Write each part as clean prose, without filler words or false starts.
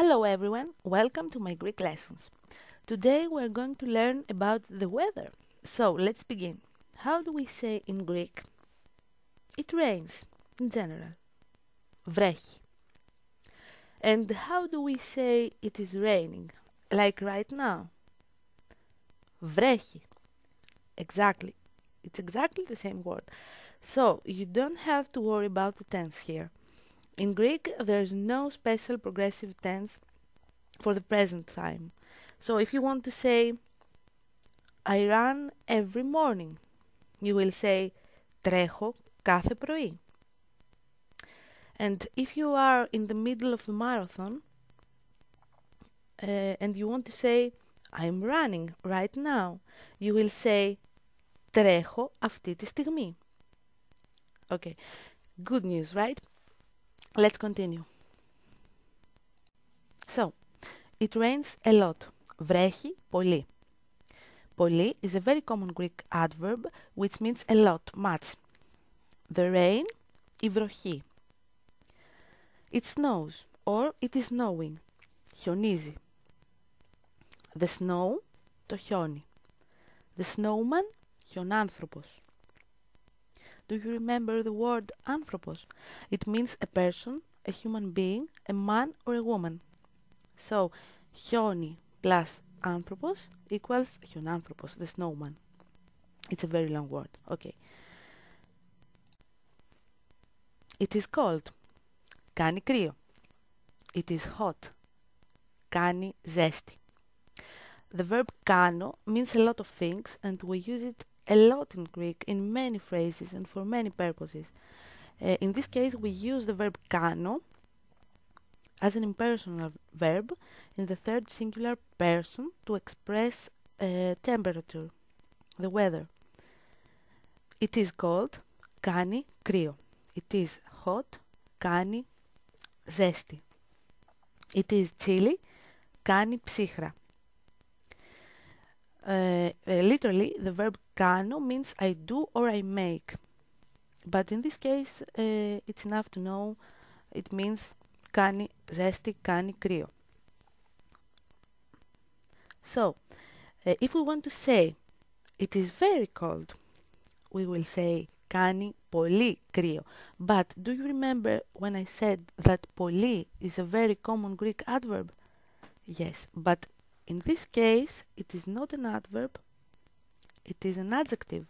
Hello everyone, welcome to my Greek lessons. Today we're going to learn about the weather. So let's begin. How do we say in Greek? It rains, in general. Βρέχει. And how do we say it is raining? Like right now. Βρέχει. Exactly. It's exactly the same word. So you don't have to worry about the tense here. In Greek, there's no special progressive tense for the present time. So if you want to say, I run every morning, you will say, τρέχω κάθε πρωί. And if you are in the middle of the marathon, and you want to say, I'm running right now, you will say, τρέχω αυτή τη στιγμή. Okay, good news, right? Let's continue. So, it rains a lot. Βρέχει πολύ. Πολύ is a very common Greek adverb which means a lot, much. The rain, η βροχή. It snows or it is snowing. Χιονίζει. The snow, το χιόνι. The snowman, χιονάνθρωπος. Do you remember the word anthropos? It means a person, a human being, a man or a woman. So, χιόνι plus anthropos equals χιονάνθρωπος, the snowman. It's a very long word. Okay. It is cold. Κάνει κρύο. It is hot. Κάνει ζέστη. The verb κάνω means a lot of things and we use it a lot in Greek in many phrases and for many purposes. In this case, we use the verb κάνω as an impersonal verb in the third singular person to express temperature, the weather. It is cold, κάνει κρύο. It is hot, κάνει ζέστη. It is chilly, κάνει ψύχρα. Literally, the verb κάνω means I do or I make. But in this case, it's enough to know it means κάνει ζέστη, κάνει κρύο. So, if we want to say it is very cold, we will say κάνει πολύ κρύο. But do you remember when I said that πολύ is a very common Greek adverb? Yes, but in this case, it is not an adverb, it is an adjective.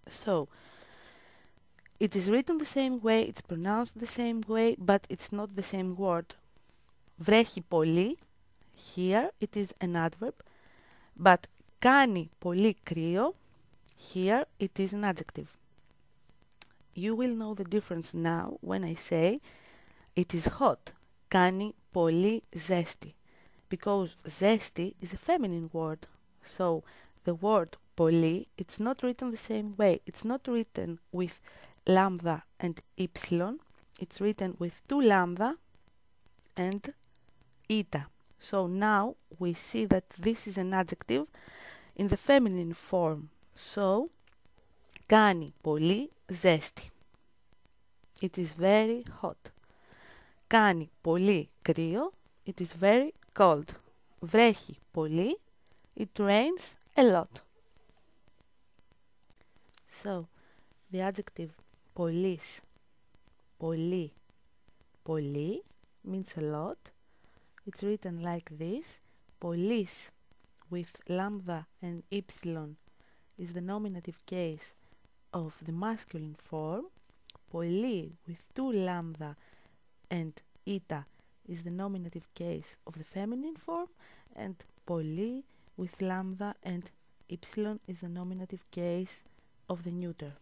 So, it is written the same way, it's pronounced the same way, but it's not the same word. Βρέχει πολύ, here it is an adverb, but κάνει πολύ κρύο, here it is an adjective. You will know the difference now when I say it is hot, κάνει πολύ ζέστη. Because ζέστη is a feminine word. So the word πολύ, it's not written the same way. It's not written with lambda and y. It's written with two lambda and eta. So now we see that this is an adjective in the feminine form. So, κάνει πολύ ζέστη. It is very hot. Κάνει πολύ κρύο. It is very cold. Βρέχει πολύ. It rains a lot. So, the adjective πολύς, πολύ, πολύ means a lot. It's written like this. Πολύς with lambda and y is the nominative case of the masculine form. Πολύ with two lambda and eta is the nominative case of the feminine form, and πολύ with lambda and y is the nominative case of the neuter.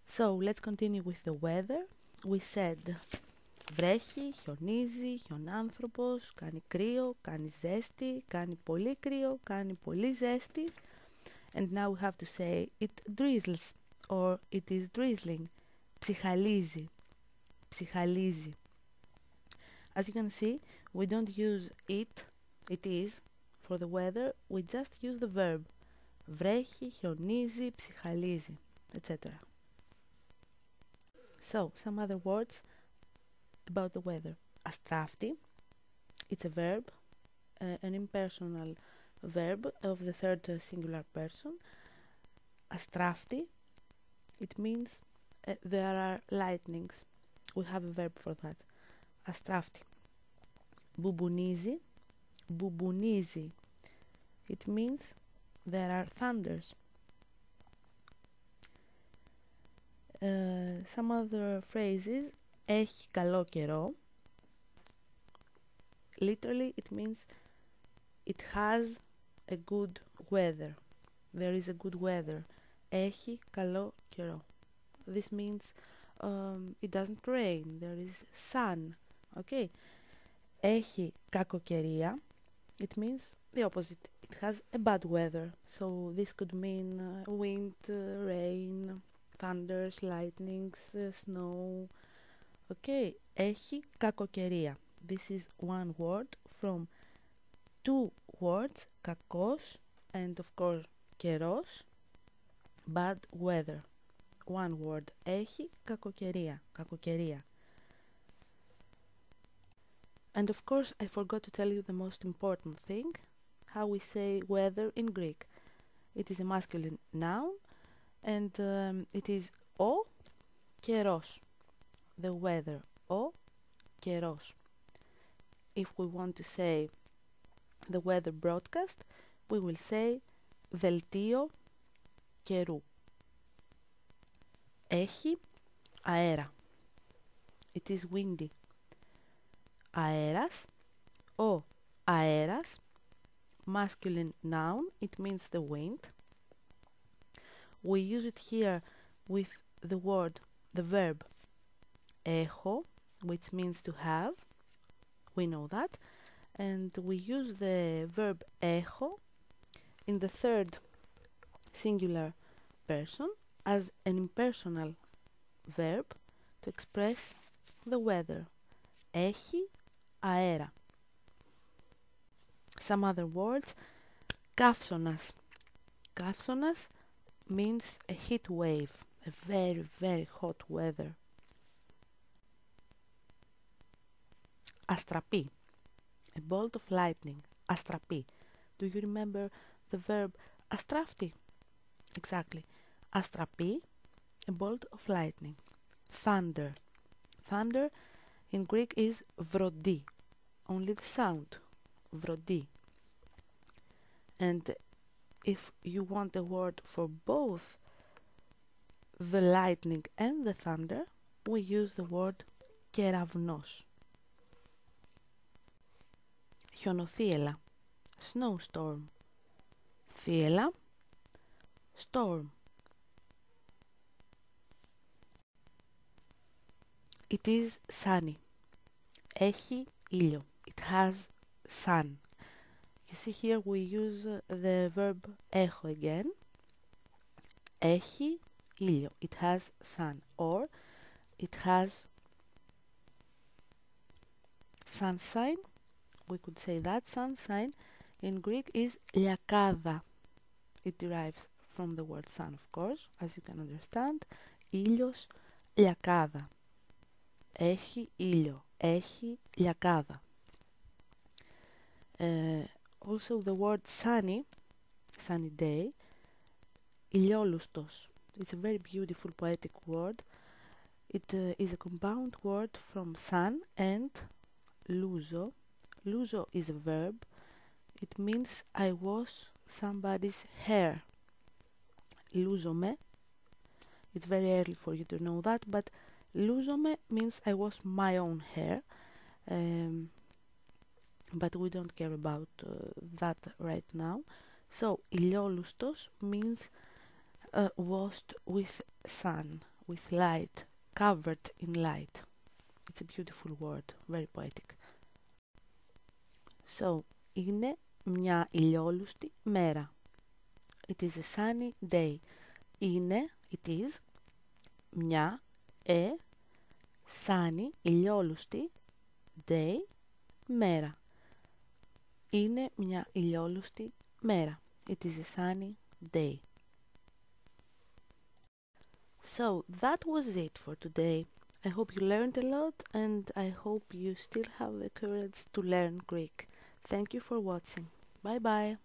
So let's continue with the weather. We said βρέχει, χιονίζει, χιονάνθρωπος, κάνει κρύο, κάνει ζέστη, κάνει πολύ κρύο, κάνει πολύ ζέστη. And now we have to say it drizzles or it is drizzling. Ψιχαλίζει, ψιχαλίζει. As you can see, we don't use it is, for the weather. We just use the verb. Βρέχει, χιονίζει, ψιχαλίζει, etc. So, some other words about the weather. αστράφτη. It's a verb, an impersonal verb of the third singular person. Αστράφτη, it means there are lightnings. We have a verb for that. Αστράφτη. Μπουμπουνίζει, μπουμπουνίζει. It means there are thunders. Some other phrases. Έχει καλό καιρό. Literally it means it has a good weather. There is a good weather. Έχει καλό καιρό. This means it doesn't rain. There is sun. Okay. Έχει κακοκαιρία. It means the opposite. It has a bad weather. So this could mean wind, rain, thunders, lightnings, snow. Okay. Έχει κακοκαιρία. This is one word from two words, κακός and of course καιρός, bad weather. One word. Έχει κακοκαιρία. Κακοκαιρία. And of course I forgot to tell you the most important thing, how we say weather in Greek. It is a masculine noun and it is ο καιρός. The weather. Ο καιρός. If we want to say the weather broadcast, we will say δελτίο καιρού. Έχει αέρα. It is windy. Αέρας. Ο αέρας. Masculine noun. It means the wind. We use it here with the word, the verb έχω, which means to have. We know that. And we use the verb έχω in the third singular person as an impersonal verb to express the weather. Έχει αέρα. Some other words. Καύσωνας. Καύσωνας means a heat wave, a very, very hot weather. Αστραπή. A bolt of lightning. Αστραπή. Do you remember the verb αστράφτη? Exactly. Αστραπή, a bolt of lightning. Thunder. Thunder in Greek is βροντί. Only the sound. Βροντί. And if you want a word for both the lightning and the thunder, we use the word κεραυνός. Χιονοθύελλα. Snowstorm. Θύελλα. Storm. It is sunny. Έχει ήλιο. It has sun. You see here we use the verb έχω again. Έχει ήλιο. It has sun. Or it has sunshine. We could say that sunshine in Greek is λιακάδα. It derives from the word sun, of course, as you can understand. Ήλιος, λιακάδα. Έχει ήλιο. Έχει λιακάδα. Also the word sunny, sunny day, ηλιόλουστος. It's a very beautiful poetic word. It is a compound word from sun and λούζω. Λούζω is a verb. It means I wash somebody's hair. Λούζομαι. It's very early for you to know that, but λούζομαι means I wash my own hair. But we don't care about that right now. So, ηλιόλουστος means washed with sun, with light, covered in light. It's a beautiful word, very poetic. So, είναι μια ηλιόλουστη μέρα. It is a sunny day. Είναι, it is, μια, sunny, ηλιόλουστη, day, μέρα. Είναι μια ηλιόλουστη μέρα. It is a sunny day. So, that was it for today. I hope you learned a lot, and I hope you still have the courage to learn Greek. Thank you for watching. Bye bye.